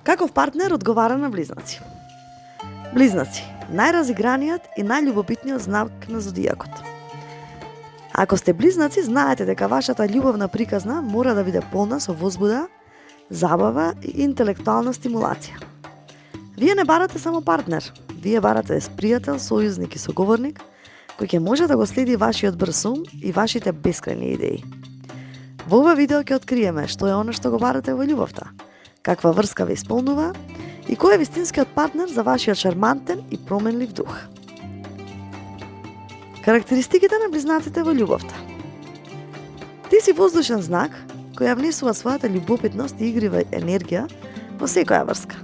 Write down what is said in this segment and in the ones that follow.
Каков партнер одговара на близнаци? Близнаци, најразиграниот и најљубопитниот знак на зодијакот. Ако сте близнаци, знаете дека вашата љубовна приказна мора да биде полна со возбуда, забава и интелектуална стимулација. Вие не барате само партнер, вие барате пријател, сојузник и соговорник, кој ќе може да го следи вашиот брз ум и вашите бескрајни идеи. Во ова видео ќе откриеме што е она што го барате во љубовта, каква врска ве исполнува и кој е вистинскиот партнер за вашиот шармантен и променлив дух. Карактеристиките на близнаците во љубовта. Ти си воздушен знак кој ја внесува својата љубопитност и игрива енергија во секоја врска.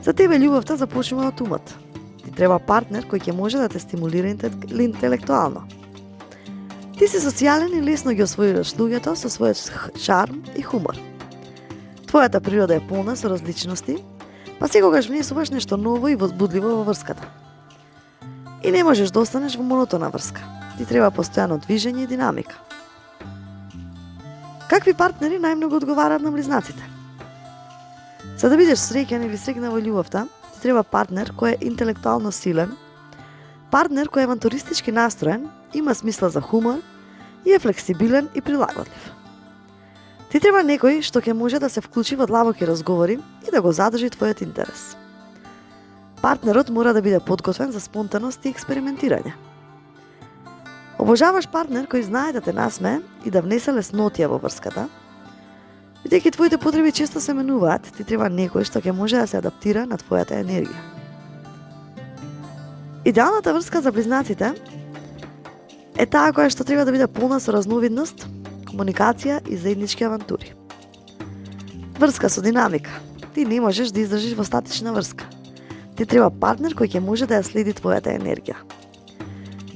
За тебе љубовта започнува од умот. Ти треба партнер кој ќе може да те стимулира интелектуално. Ти си социјален и лесно ги освојуваш луѓето со својот шарм и хумор. Твојата природа е полна со различности, па секогаш внесуваш нешто ново и возбудливо во врската. И не можеш да останеш во монотона врска. Ти треба постојано движење и динамика. Какви партнери најмногу одговараат на близнаците? За да бидеш среќен или среќна во љубовта, ти треба партнер кој е интелектуално силен, партнер кој е авантуристички настроен, има смисла за хумор и е флексибилен и прилагодлив. Ти треба некој што ќе може да се вклучи во длабоки разговори и да го задржи твојот интерес. Партнерот мора да биде подготвен за спонтаност и експериментирање. Обожаваш партнер кој знае да те насмее и да внесе леснотија во врската. Бидејќи твоите потреби често се менуваат, ти треба некој што ќе може да се адаптира на твојата енергија. Идеалната врска за близнаците е таа која што треба да биде полна со разновидност, комуникација и заеднички авантури. Врска со динамика. Ти не можеш да издржиш во статична врска. Ти треба партнер кој ќе може да ја следи твојата енергија.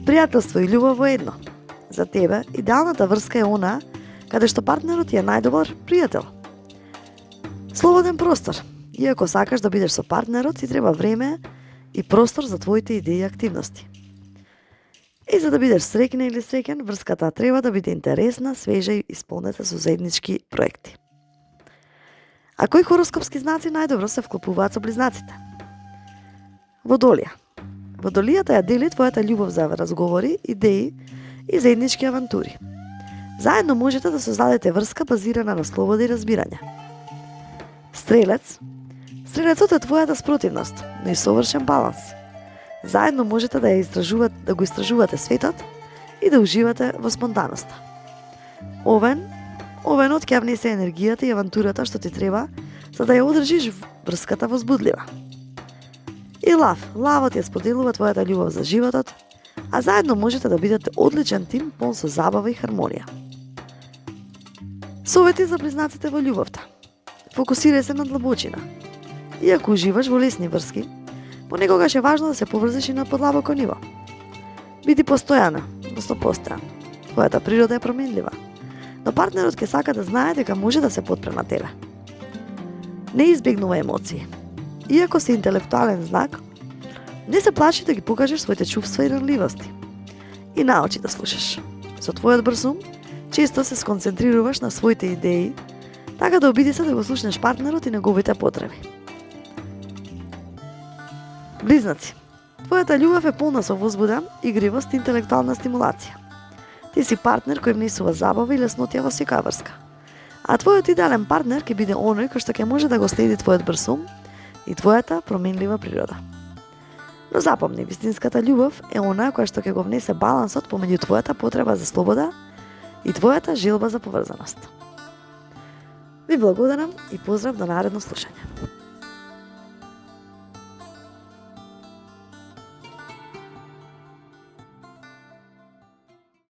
Пријателство и љубов во едно. За тебе, идеалната врска е она каде што партнерот е најдобар пријател. Слободен простор. Иако сакаш да бидеш со партнерот, ти треба време и простор за твоите идеи и активности. И за да бидеш среќна или среќен, врската треба да биде интересна, свежа и исполнета со заеднички проекти. А кои хороскопски знаци најдобро се вклопуваат со близнаците? Водолија. Водолијата ја дели твојата љубов за разговори, идеи и заеднички авантури. Заедно можете да создадете врска базирана на слобода и разбирање. Стрелец. Стрелецот е твојата спротивност, но и совршен баланс. Заедно можете да го истражувате светот и да уживате во спонтаноста. Овен. Овенот ќе внесе енергијата и авантурата што ти треба за да ја одржиш врската возбудлива. И лав. Лавот ја споделува твојата љубов за животот, а заедно можете да бидете одличен тим полн со забава и хармонија. Совети за близнаците во љубовта. Фокусирај се на длабочина. Иако уживаш во лесни врски, понекогаш е важно да се поврзеш и на подлабоко ниво. Биди постојана, односно постојан. Твојата природа е променлива, но партнерот ќе сака да знае дека може да се подпре на тебе. Не избегнувај емоции. Иако си интелектуален знак, не се плаши да ги покажеш своите чувства и ранливости. И научи да слушаш. Со твојот брз ум, често се сконцентрируваш на своите идеи, така да обиди се да го слушнеш партнерот и неговите потреби. Близнаци. Твојата љубов е полна со возбуда, игривост и интелектуална стимулација. Ти си партнер кој внесува забава и леснотија во секоја врска. А твојот идеален партнер ќе биде оној кој што ќе може да го следи твојот брз ум и твојата променлива природа. Но запомни, вистинската љубов е она која што ќе го внесе балансот помеѓу твојата потреба за слобода и твојата желба за поврзаност. Ви благодарам и поздрав до наредно слушање.